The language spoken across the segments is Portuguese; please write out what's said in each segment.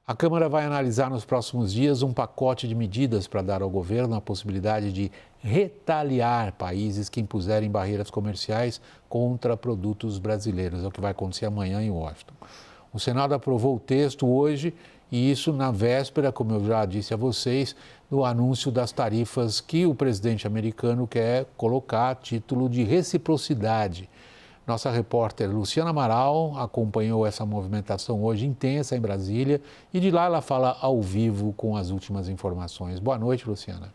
A Câmara vai analisar nos próximos dias um pacote de medidas para dar ao governo a possibilidade de retaliar países que impuserem barreiras comerciais contra produtos brasileiros. É o que vai acontecer amanhã em Washington. O Senado aprovou o texto hoje e isso na véspera, como eu já disse a vocês, do anúncio das tarifas que o presidente americano quer colocar a título de reciprocidade. Nossa repórter Luciana Amaral acompanhou essa movimentação hoje intensa em Brasília e de lá ela fala ao vivo com as últimas informações. Boa noite, Luciana.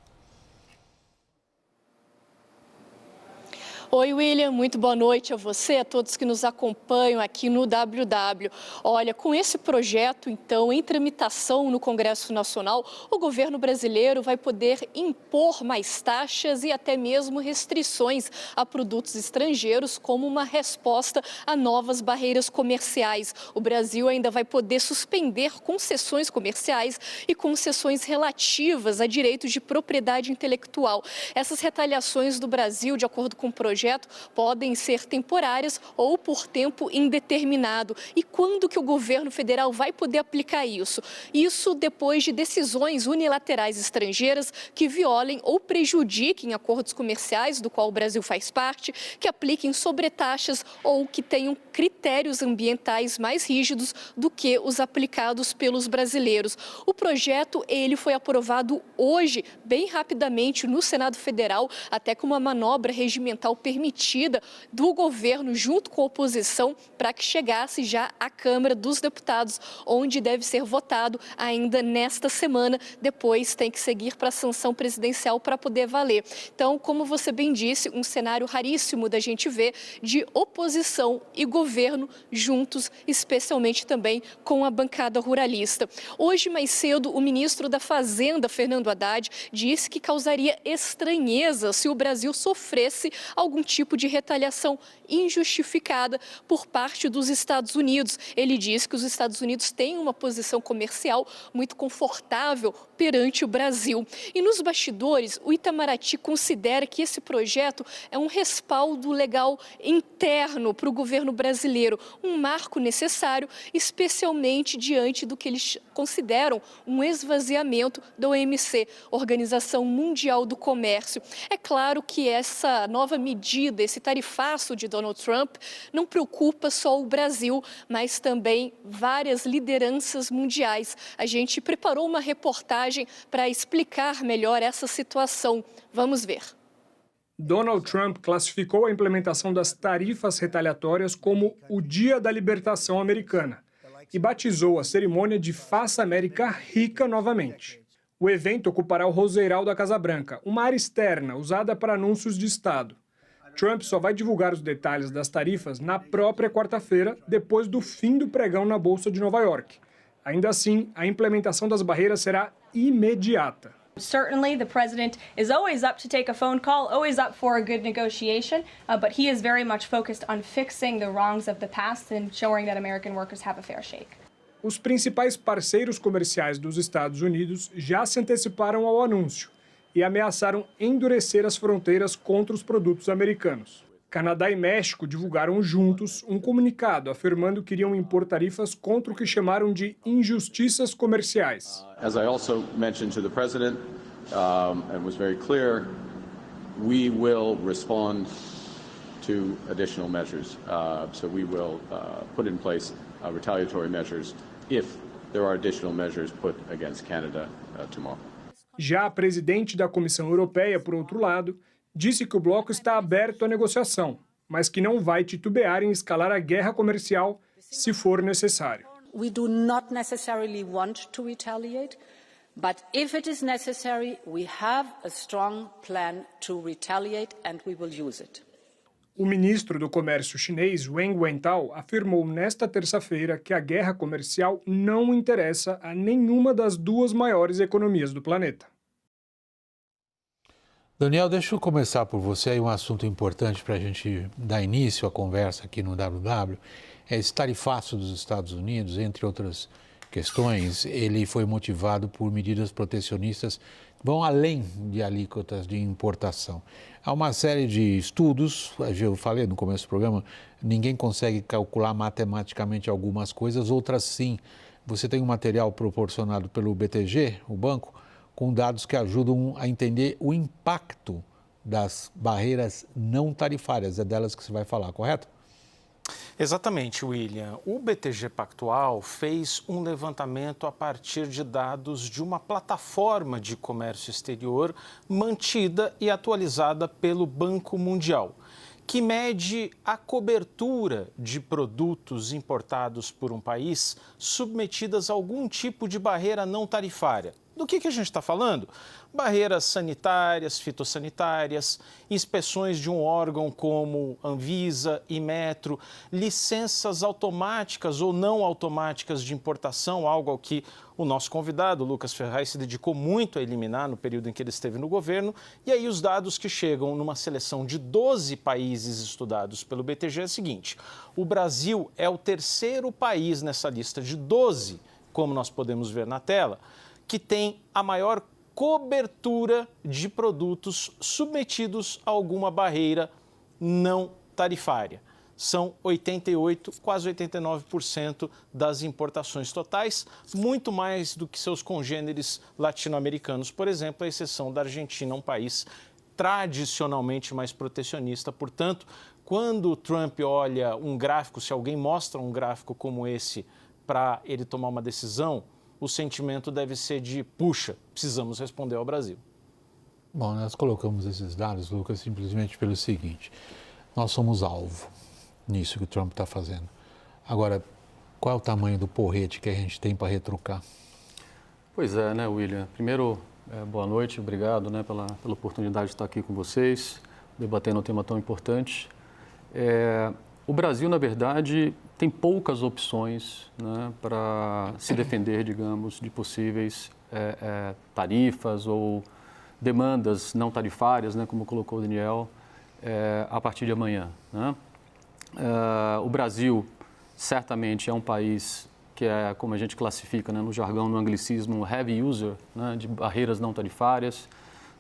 Oi, William, muito boa noite a você, a todos que nos acompanham aqui no WW. Olha, com esse projeto, então, em tramitação no Congresso Nacional, o governo brasileiro vai poder impor mais taxas e até mesmo restrições a produtos estrangeiros como uma resposta a novas barreiras comerciais. O Brasil ainda vai poder suspender concessões comerciais e concessões relativas a direitos de propriedade intelectual. Essas retaliações do Brasil, de acordo com o projeto, podem ser temporárias ou por tempo indeterminado. E quando que o governo federal vai poder aplicar isso? Isso depois de decisões unilaterais estrangeiras que violem ou prejudiquem acordos comerciais do qual o Brasil faz parte, que apliquem sobretaxas ou que tenham critérios ambientais mais rígidos do que os aplicados pelos brasileiros. O projeto, ele foi aprovado hoje, bem rapidamente, no Senado Federal, até com uma manobra regimental permitida do governo junto com a oposição para que chegasse já à Câmara dos Deputados, onde deve ser votado ainda nesta semana. Depois tem que seguir para a sanção presidencial para poder valer. Então, como você bem disse, um cenário raríssimo da gente ver de oposição e governo juntos, especialmente também com a bancada ruralista. Hoje, mais cedo, o ministro da Fazenda, Fernando Haddad, disse que causaria estranheza se o Brasil sofresse algum tipo de retaliação injustificada por parte dos Estados Unidos. Ele diz que os Estados Unidos têm uma posição comercial muito confortável perante o Brasil. E nos bastidores, o Itamaraty considera que esse projeto é um respaldo legal interno para o governo brasileiro, um marco necessário, especialmente diante do que eles consideram um esvaziamento da OMC, Organização Mundial do Comércio. É claro que essa nova medida, esse tarifaço de Donald Trump, não preocupa só o Brasil, mas também várias lideranças mundiais. A gente preparou uma reportagem para explicar melhor essa situação. Vamos ver. Donald Trump classificou a implementação das tarifas retaliatórias como o Dia da Libertação Americana e batizou a cerimônia de Faça América Rica novamente. O evento ocupará o Roseiral da Casa Branca, uma área externa usada para anúncios de Estado. Trump só vai divulgar os detalhes das tarifas na própria quarta-feira, depois do fim do pregão na Bolsa de Nova York. Ainda assim, a implementação das barreiras será imediata. Certainly, the president is always up to take a phone call, always up for a good negotiation, but he is very much focused on fixing the wrongs of the past and showing that American workers have a fair shake. Os principais parceiros comerciais dos Estados Unidos já se anteciparam ao anúncio e ameaçaram endurecer as fronteiras contra os produtos americanos. Canadá e México divulgaram juntos um comunicado afirmando que iriam impor tarifas contra o que chamaram de injustiças comerciais. As I also mentioned to the president and was very clear, we will respond to additional measures. So we will put in place retaliatory measures if there are additional measures put against Canada tomorrow. Já a presidente da Comissão Europeia, por outro lado, disse que o bloco está aberto à negociação, mas que não vai titubear em escalar a guerra comercial se for necessário. We do not necessarily want to retaliate, but if it is necessary, we have a strong plan to retaliate and we will use it. O ministro do Comércio chinês, Wang Wentao, afirmou nesta terça-feira que a guerra comercial não interessa a nenhuma das duas maiores economias do planeta. Daniel, deixa eu começar por você aí um assunto importante para a gente dar início à conversa aqui no WW. Esse tarifaço dos Estados Unidos, entre outras questões, ele foi motivado por medidas protecionistas que vão além de alíquotas de importação. Há uma série de estudos, eu falei no começo do programa, ninguém consegue calcular matematicamente algumas coisas, outras sim. você tem um material proporcionado pelo BTG, o banco, com dados que ajudam a entender o impacto das barreiras não tarifárias. É delas que você vai falar, correto? Exatamente, William. O BTG Pactual fez um levantamento a partir de dados de uma plataforma de comércio exterior mantida e atualizada pelo Banco Mundial, que mede a cobertura de produtos importados por um país submetidas a algum tipo de barreira não tarifária. Do que a gente está falando? Barreiras sanitárias, fitossanitárias, inspeções de um órgão como Anvisa, Inmetro, licenças automáticas ou não automáticas de importação, algo ao que o nosso convidado, Lucas Ferraz, se dedicou muito a eliminar no período em que ele esteve no governo. E aí os dados que chegam numa seleção de 12 países estudados pelo BTG é o seguinte: o Brasil é o terceiro país nessa lista de 12, como nós podemos ver na tela, que tem a maior cobertura de produtos submetidos a alguma barreira não tarifária. São 88%, quase 89% das importações totais, muito mais do que seus congêneres latino-americanos, por exemplo, à exceção da Argentina, um país tradicionalmente mais protecionista. Portanto, quando o Trump olha um gráfico, se alguém mostra um gráfico como esse para ele tomar uma decisão, o sentimento deve ser de, puxa, precisamos responder ao Brasil. Bom, nós colocamos esses dados, Lucas, simplesmente pelo seguinte: nós somos alvo nisso que o Trump está fazendo. Agora, qual é o tamanho do porrete que a gente tem para retrucar? Pois é, né, William? Primeiro, boa noite, obrigado, né, pela oportunidade de estar aqui com vocês, debatendo um tema tão importante. O Brasil, na verdade, tem poucas opções, né, para se defender, digamos, de possíveis tarifas ou demandas não tarifárias, né, como colocou o Daniel, a partir de amanhã, né? O Brasil certamente é um país que é, como a gente classifica, né, no jargão, no anglicismo, heavy user, né, de barreiras não tarifárias,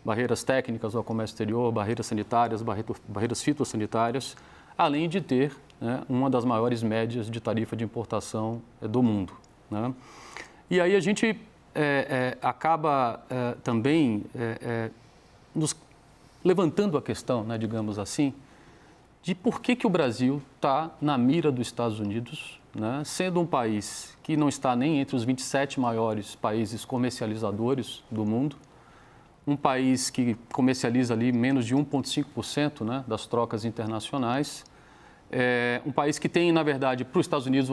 barreiras técnicas ao comércio exterior, barreiras sanitárias, barreiras fitossanitárias, além de ter, né, uma das maiores médias de tarifa de importação do mundo, né? E aí a gente acaba também nos levantando a questão, né, digamos assim, de por que o Brasil está na mira dos Estados Unidos, né, sendo um país que não está nem entre os 27 maiores países comercializadores do mundo, um país que comercializa ali menos de 1,5%, né, das trocas internacionais, um país que tem, na verdade, para os Estados Unidos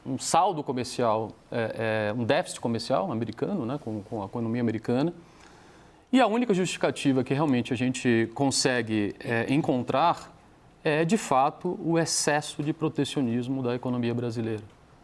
um saldo comercial, um déficit comercial americano, né, com a economia americana. E a única justificativa que realmente a gente consegue encontrar é, de fato, o excesso de protecionismo da economia brasileira,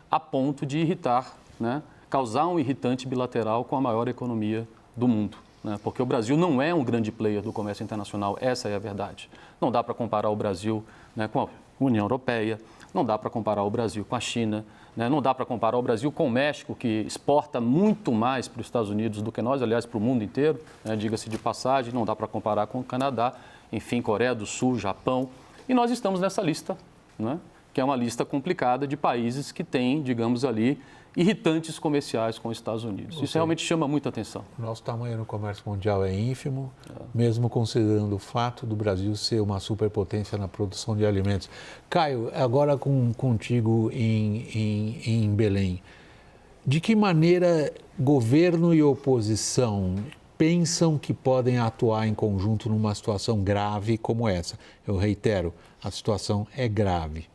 a ponto de irritar, né, causar um irritante bilateral com a maior economia do mundo, né, porque o Brasil não é um grande player do comércio internacional, essa é a verdade. Não dá para comparar o Brasil, né, com a União Europeia, não dá para comparar o Brasil com a China, né, não dá para comparar o Brasil com o México, que exporta muito mais para os Estados Unidos do que nós, aliás, para o mundo inteiro, né, diga-se de passagem, não dá para comparar com o Canadá, enfim, Coreia do Sul, Japão. E nós estamos nessa lista, né, que é uma lista complicada de países que têm, digamos ali, irritantes comerciais com os Estados Unidos. Isso realmente chama muita atenção. Nosso tamanho no comércio mundial é ínfimo, mesmo considerando o fato do Brasil ser uma superpotência na produção de alimentos. Caio, agora contigo em Belém. De que maneira governo e oposição pensam que podem atuar em conjunto numa situação grave como essa? Eu reitero, a situação é grave.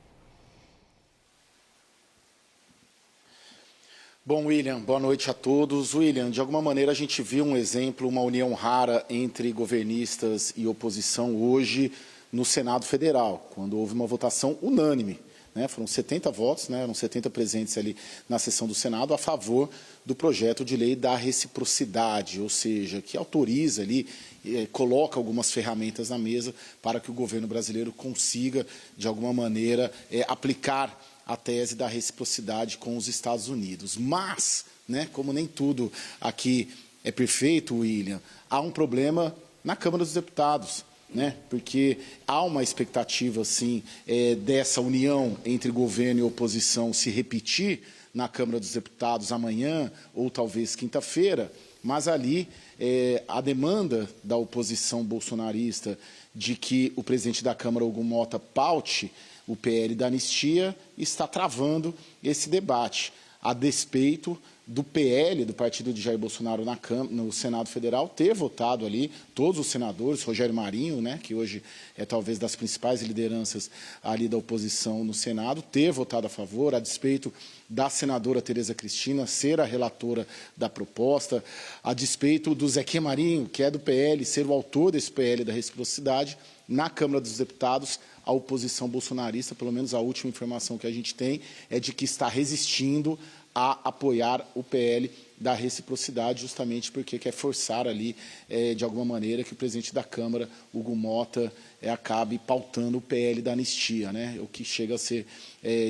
Bom, William, boa noite a todos. William, de alguma maneira a gente viu um exemplo, uma união rara entre governistas e oposição hoje no Senado Federal, quando houve uma votação unânime, né? Foram 70 votos, né? Eram 70 presentes ali na sessão do Senado a favor do projeto de lei da reciprocidade, ou seja, que autoriza ali, coloca algumas ferramentas na mesa para que o governo brasileiro consiga, de alguma maneira, aplicar a tese da reciprocidade com os Estados Unidos. Mas, né, como nem tudo aqui é perfeito, William, há um problema na Câmara dos Deputados, né, porque há uma expectativa, sim, dessa união entre governo e oposição se repetir na Câmara dos Deputados amanhã ou talvez quinta-feira, mas ali a demanda da oposição bolsonarista de que o presidente da Câmara, Hugo Mota, paute o PL da anistia, está travando esse debate, a despeito do PL, do partido de Jair Bolsonaro no Senado Federal, ter votado ali, todos os senadores, Rogério Marinho, né, que hoje é talvez das principais lideranças ali da oposição no Senado, ter votado a favor, a despeito da senadora Tereza Cristina ser a relatora da proposta, a despeito do Zequinha Marinho, que é do PL, ser o autor desse PL da reciprocidade. Na Câmara dos Deputados, a oposição bolsonarista, pelo menos a última informação que a gente tem, é de que está resistindo a apoiar o PL da reciprocidade, justamente porque quer forçar ali, de alguma maneira, que o presidente da Câmara, Hugo Mota, acabe pautando o PL da anistia, né? O que chega a ser,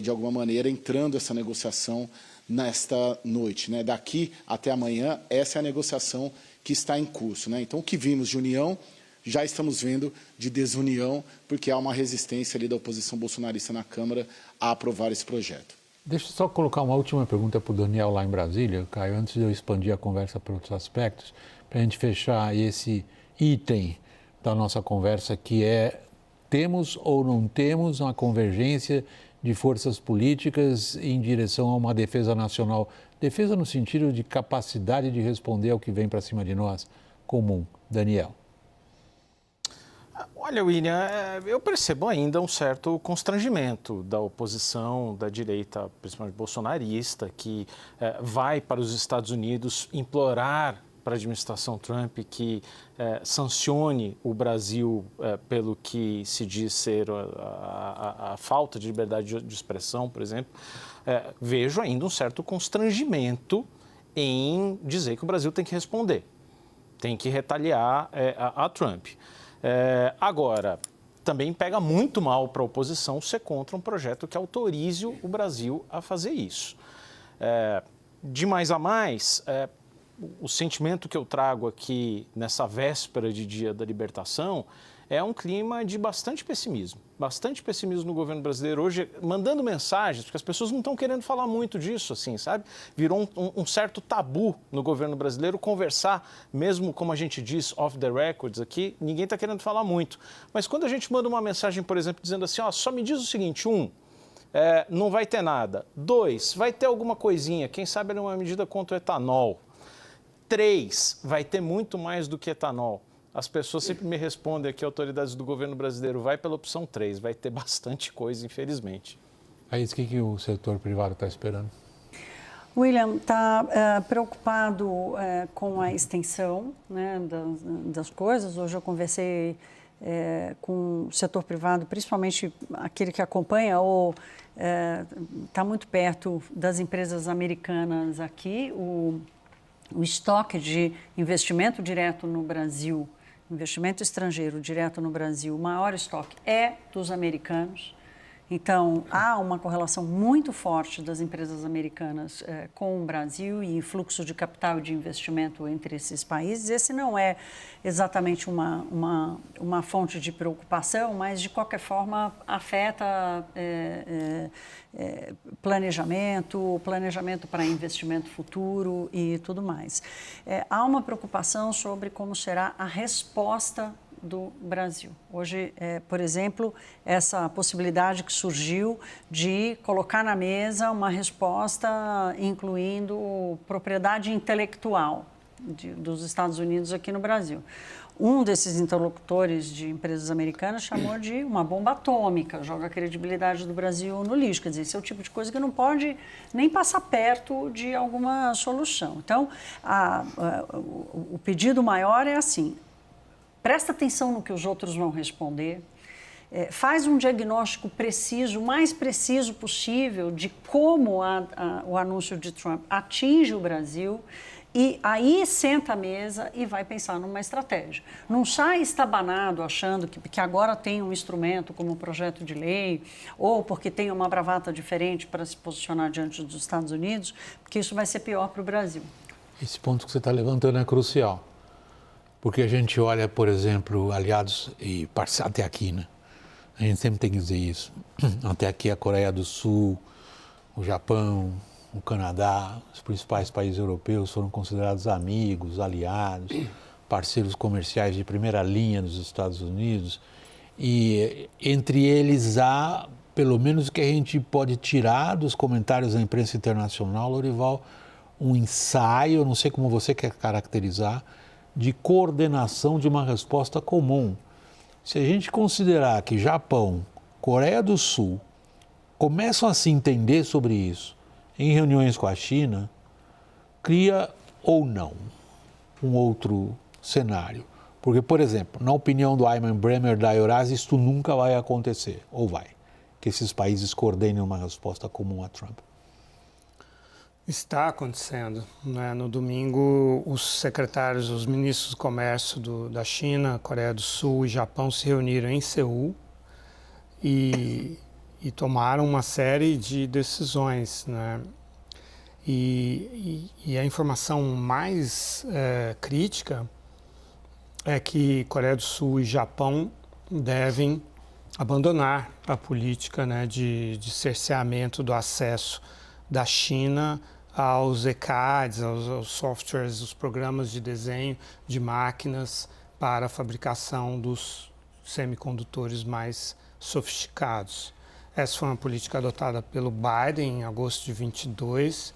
de alguma maneira, entrando essa negociação nesta noite, né? Daqui até amanhã, essa é a negociação que está em curso, né? Então, o que vimos de união, já estamos vendo de desunião, porque há uma resistência ali da oposição bolsonarista na Câmara a aprovar esse projeto. Deixa eu só colocar uma última pergunta para o Daniel lá em Brasília, Caio, antes de eu expandir a conversa para outros aspectos, para a gente fechar esse item da nossa conversa, que é: temos ou não temos uma convergência de forças políticas em direção a uma defesa nacional? Defesa no sentido de capacidade de responder ao que vem para cima de nós, comum. Daniel. Olha, William, eu percebo ainda um certo constrangimento da oposição, da direita, principalmente bolsonarista, que vai para os Estados Unidos implorar para a administração Trump que sancione o Brasil pelo que se diz ser a falta de liberdade de expressão, por exemplo. Vejo ainda um certo constrangimento em dizer que o Brasil tem que responder, tem que retaliar a Trump. Agora, também pega muito mal para a oposição ser contra um projeto que autorize o Brasil a fazer isso. De mais a mais, o sentimento que eu trago aqui nessa véspera de Dia da Libertação é um clima de bastante pessimismo no governo brasileiro hoje, mandando mensagens, porque as pessoas não estão querendo falar muito disso, assim, sabe? Virou um certo tabu no governo brasileiro conversar, mesmo como a gente diz, off the records aqui, ninguém está querendo falar muito. Mas quando a gente manda uma mensagem, por exemplo, dizendo assim, ó, só me diz o seguinte: não vai ter nada. 2, vai ter alguma coisinha, quem sabe uma medida contra o etanol. 3, vai ter muito mais do que etanol. As pessoas sempre me respondem aqui, autoridades do governo brasileiro, vai pela opção 3, vai ter bastante coisa, infelizmente. Aí, o que o setor privado está esperando? William está preocupado com a extensão, né, das coisas. Hoje eu conversei com o setor privado, principalmente aquele que acompanha ou está muito perto das empresas americanas aqui. O estoque de investimento direto no Brasil, investimento estrangeiro direto no Brasil, o maior estoque é dos americanos. Então, há uma correlação muito forte das empresas americanas com o Brasil e fluxo de capital e de investimento entre esses países. Esse não é exatamente uma fonte de preocupação, mas, de qualquer forma, afeta planejamento para investimento futuro e tudo mais. Há uma preocupação sobre como será a resposta do Brasil. Hoje, por exemplo, essa possibilidade que surgiu de colocar na mesa uma resposta incluindo propriedade intelectual dos Estados Unidos aqui no Brasil. Um desses interlocutores de empresas americanas chamou de uma bomba atômica, joga a credibilidade do Brasil no lixo. Quer dizer, esse é o tipo de coisa que não pode nem passar perto de alguma solução. Então, o pedido maior é assim: presta atenção no que os outros vão responder, faz um diagnóstico preciso, o mais preciso possível, de como o anúncio de Trump atinge o Brasil, e aí senta à mesa e vai pensar numa estratégia. Não sai estabanado achando que agora tem um instrumento como um projeto de lei, ou porque tem uma bravata diferente para se posicionar diante dos Estados Unidos, porque isso vai ser pior para o Brasil. Esse ponto que você está levantando é crucial. Porque a gente olha, por exemplo, aliados, e até aqui, né? A gente sempre tem que dizer isso. Até aqui a Coreia do Sul, o Japão, o Canadá, os principais países europeus foram considerados amigos, aliados, parceiros comerciais de primeira linha dos Estados Unidos. E entre eles há, pelo menos o que a gente pode tirar dos comentários da imprensa internacional, Lorival, um ensaio, não sei como você quer caracterizar, de coordenação de uma resposta comum. Se a gente considerar que Japão, Coreia do Sul começam a se entender sobre isso em reuniões com a China, cria ou não um outro cenário. Porque, por exemplo, na opinião do Ayman Bremer da Eurasia, isto nunca vai acontecer, ou vai? Que esses países coordenem uma resposta comum a Trump. Está acontecendo, né? No domingo, os ministros do comércio da China, Coreia do Sul e Japão se reuniram em Seul e tomaram uma série de decisões, né? E a informação mais crítica é que Coreia do Sul e Japão devem abandonar a política, né, de cerceamento do acesso da China aos ECADs, aos softwares, os programas de desenho de máquinas para a fabricação dos semicondutores mais sofisticados. Essa foi uma política adotada pelo Biden em agosto de 22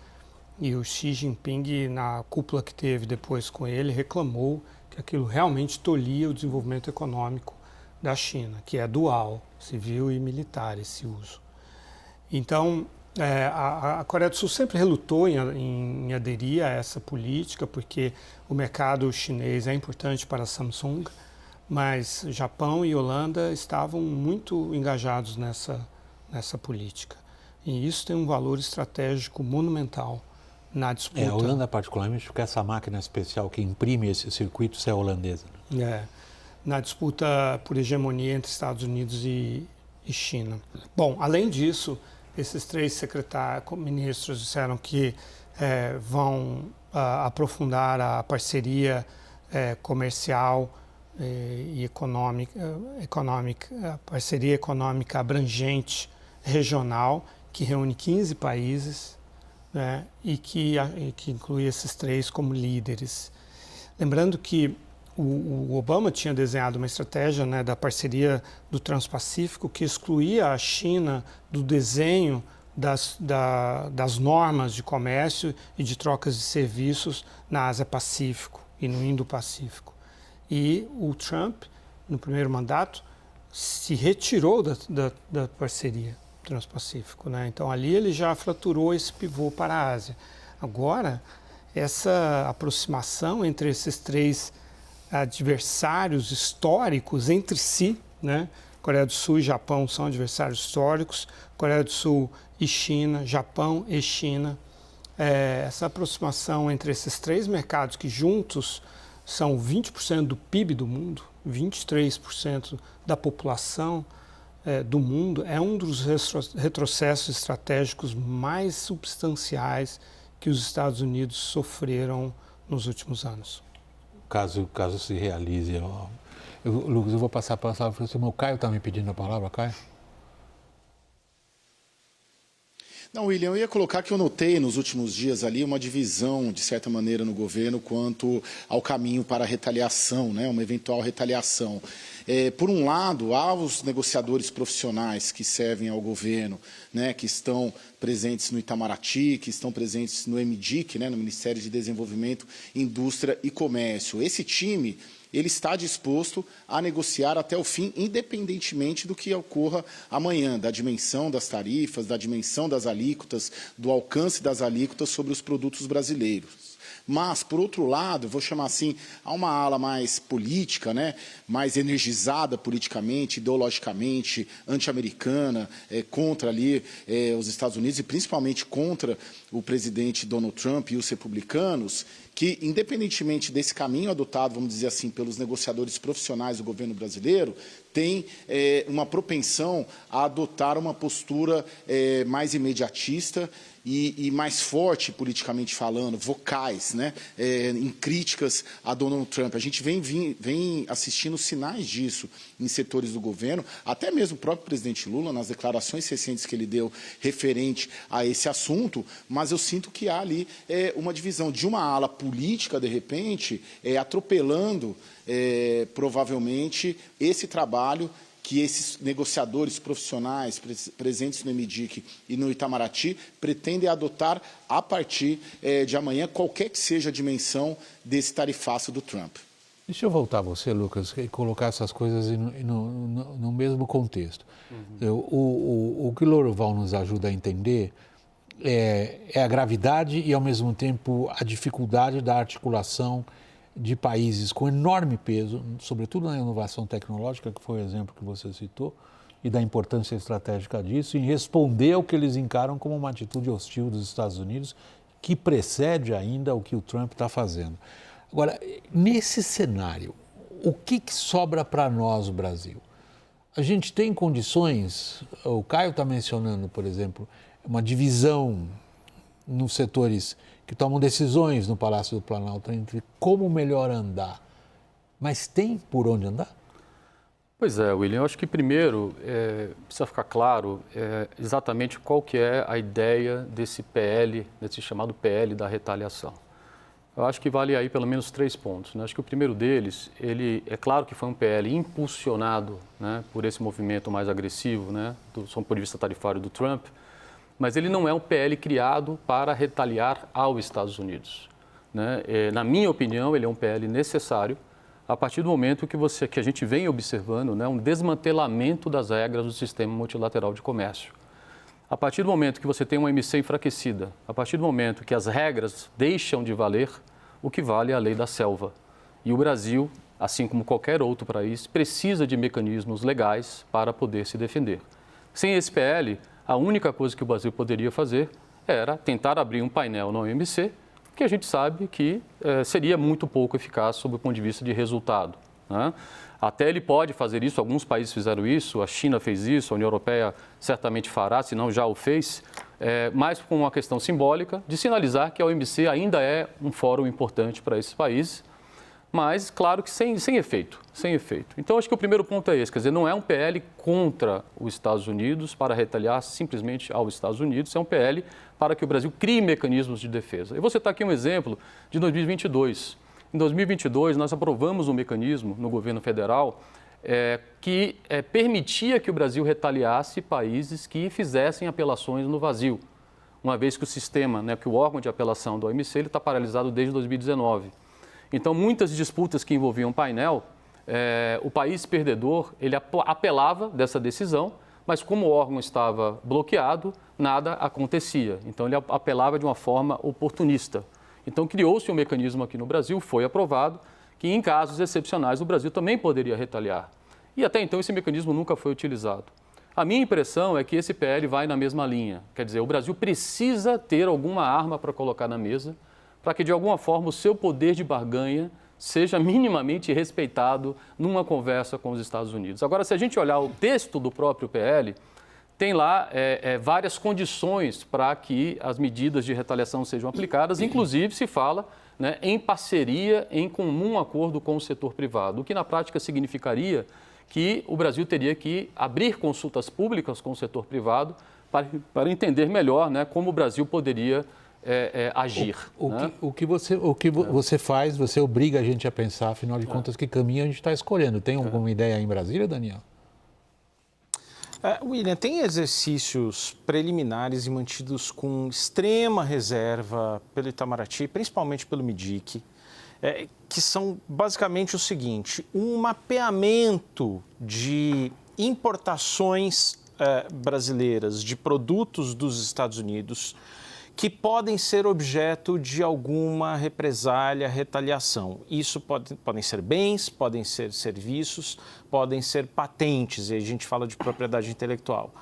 e o Xi Jinping, na cúpula que teve depois com ele, reclamou que aquilo realmente tolhia o desenvolvimento econômico da China, que é dual, civil e militar, esse uso. Então, a Coreia do Sul sempre relutou em aderir a essa política, porque o mercado chinês é importante para a Samsung, mas Japão e Holanda estavam muito engajados nessa política. E isso tem um valor estratégico monumental na disputa. A Holanda particularmente, porque essa máquina especial que imprime esses circuitos é holandesa. Na disputa por hegemonia entre Estados Unidos e China. Bom, além disso, esses três ministros disseram que vão aprofundar a parceria comercial e econômica, a parceria econômica abrangente regional, que reúne 15 países, né, e que inclui esses três como líderes. Lembrando que o Obama tinha desenhado uma estratégia, né, da parceria do Transpacífico que excluía a China do desenho das normas de comércio e de trocas de serviços na Ásia-Pacífico e no Indo-Pacífico. E o Trump, no primeiro mandato, se retirou da parceria Transpacífico, né? Então ali ele já fraturou esse pivô para a Ásia. Agora, essa aproximação entre esses três adversários históricos entre si, né? Coreia do Sul e Japão são adversários históricos, Coreia do Sul e China, Japão e China. Essa aproximação entre esses três mercados que juntos são 20% do PIB do mundo, 23% da população do mundo, é um dos retrocessos estratégicos mais substanciais que os Estados Unidos sofreram nos últimos anos. Caso se realize. Lucas, eu vou passar a palavra para você. O Caio está me pedindo a palavra, Caio? Não, William, eu ia colocar que eu notei nos últimos dias ali uma divisão, de certa maneira, no governo quanto ao caminho para a retaliação, né, uma eventual retaliação. Por um lado, há os negociadores profissionais que servem ao governo, né, que estão presentes no Itamaraty, que estão presentes no MDIC, né, no Ministério de Desenvolvimento, Indústria e Comércio. Esse time, ele está disposto a negociar até o fim, independentemente do que ocorra amanhã, da dimensão das tarifas, da dimensão das alíquotas, do alcance das alíquotas sobre os produtos brasileiros. Mas, por outro lado, eu vou chamar assim, há uma ala mais política, né, mais energizada politicamente, ideologicamente, anti-americana, contra ali os Estados Unidos e principalmente contra o presidente Donald Trump e os republicanos, que, independentemente desse caminho adotado, vamos dizer assim, pelos negociadores profissionais do governo brasileiro, tem uma propensão a adotar uma postura mais imediatista e mais forte, politicamente falando, vocais, né, em críticas a Donald Trump. A gente vem assistindo sinais disso em setores do governo, até mesmo o próprio presidente Lula, nas declarações recentes que ele deu referente a esse assunto, mas eu sinto que há ali uma divisão de uma ala política, de repente, atropelando, provavelmente, esse trabalho que esses negociadores profissionais presentes no MDIC e no Itamaraty pretendem adotar a partir de amanhã, qualquer que seja a dimensão desse tarifaço do Trump. Deixa eu voltar a você, Lucas, e colocar essas coisas no mesmo contexto. O que o Lorival nos ajuda a entender é a gravidade e, ao mesmo tempo, a dificuldade da articulação de países com enorme peso, sobretudo na inovação tecnológica, que foi o exemplo que você citou, e da importância estratégica disso, em responder ao que eles encaram como uma atitude hostil dos Estados Unidos, que precede ainda o que o Trump está fazendo. Agora, nesse cenário, o que sobra para nós, o Brasil? A gente tem condições, o Caio está mencionando, por exemplo, uma divisão nos setores que tomam decisões no Palácio do Planalto entre como melhor andar, mas tem por onde andar? Pois é, William, eu acho que primeiro precisa ficar claro exatamente qual que é a ideia desse PL, desse chamado PL da retaliação. Eu acho que vale aí pelo menos 3 pontos, né? Acho que o primeiro deles, é claro que foi um PL impulsionado, né, por esse movimento mais agressivo, né, do ponto de vista tarifário do Trump, mas ele não é um PL criado para retaliar aos Estados Unidos, né? Na minha opinião, ele é um PL necessário a partir do momento que a gente vem observando, né, um desmantelamento das regras do sistema multilateral de comércio. A partir do momento que você tem uma OMC enfraquecida, a partir do momento que as regras deixam de valer, o que vale é a lei da selva. E o Brasil, assim como qualquer outro país, precisa de mecanismos legais para poder se defender. Sem esse PL, a única coisa que o Brasil poderia fazer era tentar abrir um painel na OMC, que a gente sabe que seria muito pouco eficaz sob o ponto de vista de resultado, né? Até ele pode fazer isso, alguns países fizeram isso, a China fez isso, a União Europeia certamente fará, se não já o fez, mas com uma questão simbólica de sinalizar que a OMC ainda é um fórum importante para esses países, mas, claro que sem efeito. Então, acho que o primeiro ponto é esse, quer dizer, não é um PL contra os Estados Unidos para retaliar simplesmente aos Estados Unidos, é um PL para que o Brasil crie mecanismos de defesa. Eu vou citar aqui um exemplo de 2022. Em 2022, nós aprovamos um mecanismo no governo federal que permitia que o Brasil retaliasse países que fizessem apelações no vazio, uma vez que o sistema, né, que o órgão de apelação da OMC está paralisado desde 2019. Então, muitas disputas que envolviam painel, o país perdedor, ele apelava dessa decisão, mas como o órgão estava bloqueado, nada acontecia. Então, ele apelava de uma forma oportunista. Então, criou-se um mecanismo aqui no Brasil, foi aprovado, que em casos excepcionais o Brasil também poderia retaliar. E até então esse mecanismo nunca foi utilizado. A minha impressão é que esse PL vai na mesma linha. Quer dizer, o Brasil precisa ter alguma arma para colocar na mesa, para que, de alguma forma, o seu poder de barganha seja minimamente respeitado numa conversa com os Estados Unidos. Agora, se a gente olhar o texto do próprio PL, tem lá várias condições para que as medidas de retaliação sejam aplicadas, inclusive se fala, né, em parceria, em comum acordo com o setor privado, o que na prática significaria que o Brasil teria que abrir consultas públicas com o setor privado para entender melhor, né, como o Brasil poderia agir. O que você faz, você obriga a gente a pensar, afinal de contas, que caminho a gente está escolhendo. Tem alguma ideia aí em Brasília, Daniel? William, tem exercícios preliminares e mantidos com extrema reserva pelo Itamaraty, principalmente pelo MDIC, que são basicamente o seguinte: um mapeamento de importações brasileiras de produtos dos Estados Unidos que podem ser objeto de alguma represália, retaliação. Isso podem ser bens, podem ser serviços, podem ser patentes, e a gente fala de propriedade intelectual.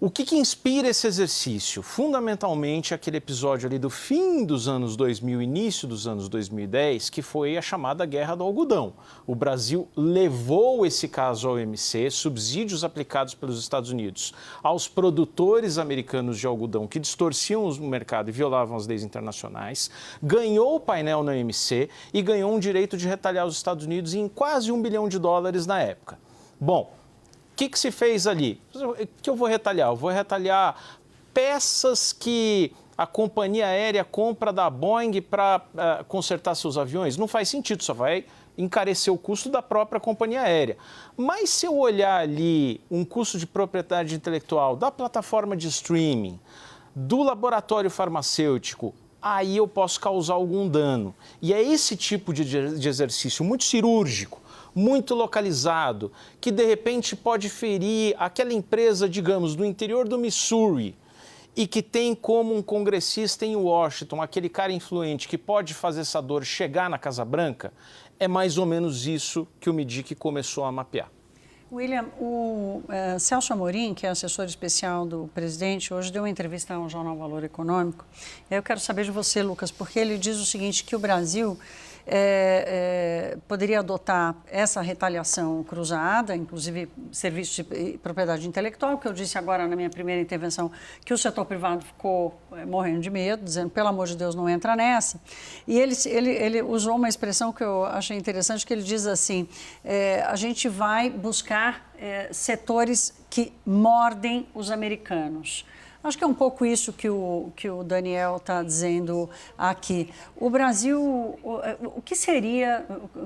O que inspira esse exercício? Fundamentalmente, aquele episódio ali do fim dos anos 2000, início dos anos 2010, que foi a chamada Guerra do Algodão. O Brasil levou esse caso ao OMC, subsídios aplicados pelos Estados Unidos aos produtores americanos de algodão que distorciam o mercado e violavam as leis internacionais, ganhou o painel na OMC e ganhou um direito de retaliar os Estados Unidos em quase $1 bilhão na época. Bom, o que se fez ali? O que eu vou retaliar? Eu vou retaliar peças que a companhia aérea compra da Boeing para consertar seus aviões? Não faz sentido, só vai encarecer o custo da própria companhia aérea. Mas se eu olhar ali um custo de propriedade intelectual da plataforma de streaming, do laboratório farmacêutico, aí eu posso causar algum dano. E é esse tipo de exercício muito cirúrgico, muito localizado, que de repente pode ferir aquela empresa, digamos, do interior do Missouri e que tem como um congressista em Washington, aquele cara influente que pode fazer essa dor chegar na Casa Branca, é mais ou menos isso que o MIDIC começou a mapear. William, o Celso Amorim, que é assessor especial do presidente, hoje deu uma entrevista ao jornal Valor Econômico. Eu quero saber de você, Lucas, porque ele diz o seguinte, que o Brasil poderia adotar essa retaliação cruzada, inclusive serviços de propriedade intelectual, que eu disse agora na minha primeira intervenção, que o setor privado ficou morrendo de medo, dizendo, pelo amor de Deus, não entra nessa. E ele usou uma expressão que eu achei interessante, que ele diz assim, a gente vai buscar setores que mordem os americanos. Acho que é um pouco isso que o Daniel está dizendo aqui. O Brasil,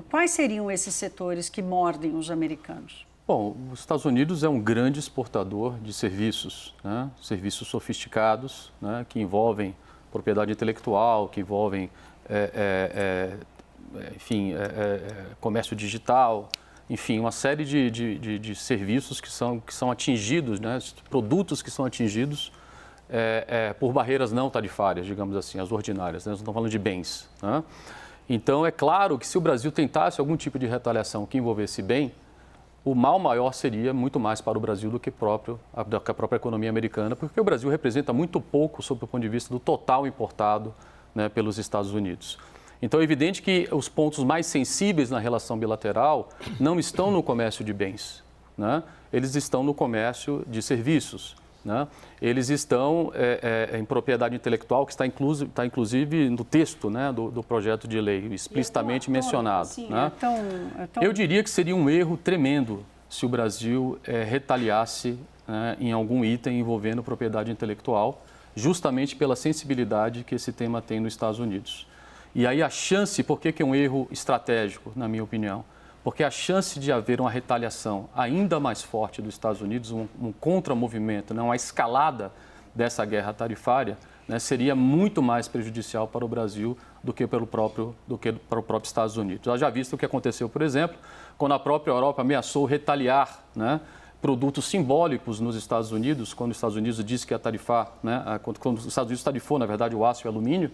quais seriam esses setores que mordem os americanos? Bom, os Estados Unidos é um grande exportador de serviços, né? Serviços sofisticados, né? Que envolvem propriedade intelectual, que envolvem, comércio digital, enfim, uma série de serviços que são atingidos, né? Produtos que são atingidos por barreiras não tarifárias, digamos assim, as ordinárias, né? Nós estamos falando de bens, né? Então, é claro que se o Brasil tentasse algum tipo de retaliação que envolvesse bem, o mal maior seria muito mais para o Brasil do que a própria economia americana, porque o Brasil representa muito pouco sob o ponto de vista do total importado, né, pelos Estados Unidos. Então, é evidente que os pontos mais sensíveis na relação bilateral não estão no comércio de bens, né? Eles estão no comércio de serviços, né? Eles estão em propriedade intelectual, que está inclusive no texto, né, do projeto de lei, explicitamente mencionado. Assim, né? Eu diria que seria um erro tremendo se o Brasil retaliasse, né, em algum item envolvendo propriedade intelectual, justamente pela sensibilidade que esse tema tem nos Estados Unidos. E aí a chance, por que é um erro estratégico, na minha opinião? Porque a chance de haver uma retaliação ainda mais forte dos Estados Unidos, um contramovimento, né, uma escalada dessa guerra tarifária, né, seria muito mais prejudicial para o Brasil do que para o próprio Estados Unidos. Já visto o que aconteceu, por exemplo, quando a própria Europa ameaçou retaliar, né, produtos simbólicos nos Estados Unidos, quando os Estados Unidos disse que ia tarifar, né, quando os Estados Unidos tarifou, na verdade, o aço e o alumínio.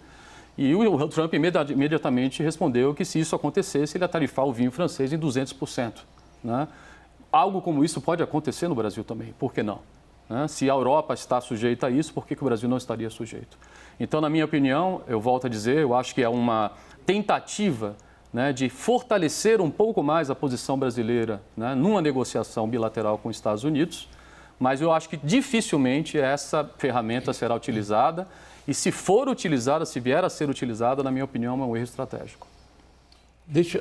E o Trump imediatamente respondeu que se isso acontecesse, ele ia tarifar o vinho francês em 200%. Né? Algo como isso pode acontecer no Brasil também, por que não? Né? Se a Europa está sujeita a isso, por que o Brasil não estaria sujeito? Então, na minha opinião, eu volto a dizer, eu acho que é uma tentativa, né, de fortalecer um pouco mais a posição brasileira, né, numa negociação bilateral com os Estados Unidos, mas eu acho que dificilmente essa ferramenta será utilizada. E se for utilizada, se vier a ser utilizada, na minha opinião, é um erro estratégico.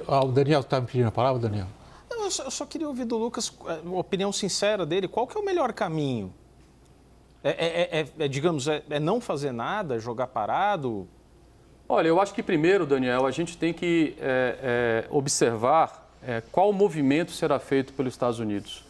O Daniel está me pedindo a palavra, Daniel? Eu só queria ouvir do Lucas uma opinião sincera dele. Qual que é o melhor caminho? Digamos, não fazer nada, jogar parado? Olha, eu acho que primeiro, Daniel, a gente tem que observar qual movimento será feito pelos Estados Unidos.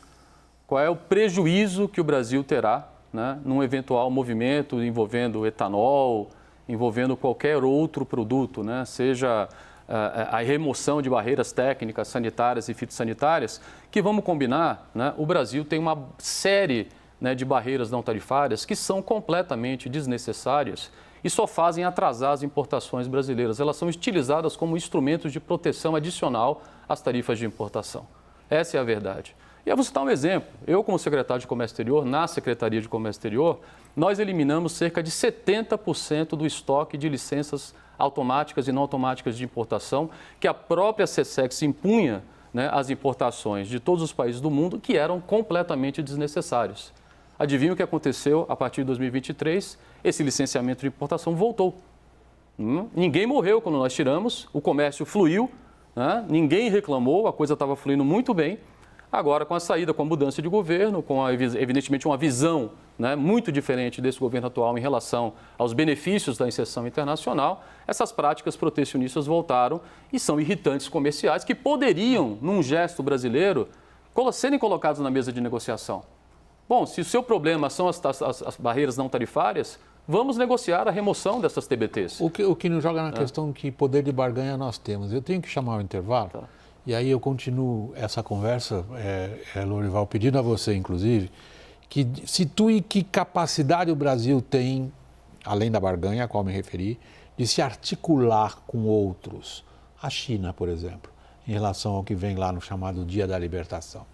Qual é o prejuízo que o Brasil terá, né, num eventual movimento envolvendo etanol, envolvendo qualquer outro produto, né, seja a remoção de barreiras técnicas, sanitárias e fitossanitárias, que, vamos combinar, né, o Brasil tem uma série, né, de barreiras não tarifárias que são completamente desnecessárias e só fazem atrasar as importações brasileiras. Elas são utilizadas como instrumentos de proteção adicional às tarifas de importação. Essa é a verdade. E eu vou citar um exemplo. Eu, como secretário de Comércio Exterior, na Secretaria de Comércio Exterior, nós eliminamos cerca de 70% do estoque de licenças automáticas e não automáticas de importação que a própria SECEX impunha, né, às importações de todos os países do mundo, que eram completamente desnecessários. Adivinha o que aconteceu a partir de 2023? Esse licenciamento de importação voltou. Ninguém morreu quando nós tiramos, o comércio fluiu, né? Ninguém reclamou, a coisa estava fluindo muito bem. Agora, com a saída, com a mudança de governo, com, evidentemente, uma visão, né, muito diferente desse governo atual em relação aos benefícios da inserção internacional, essas práticas protecionistas voltaram e são irritantes comerciais que poderiam, num gesto brasileiro, serem colocados na mesa de negociação. Bom, se o seu problema são as barreiras não tarifárias, vamos negociar a remoção dessas TBTs. O que nos joga na questão que poder de barganha nós temos. Eu tenho que chamar o intervalo, e aí eu continuo essa conversa, Lorival, pedindo a você, inclusive, que situe que capacidade o Brasil tem, além da barganha a qual me referi, de se articular com outros. A China, por exemplo, em relação ao que vem lá no chamado Dia da Libertação.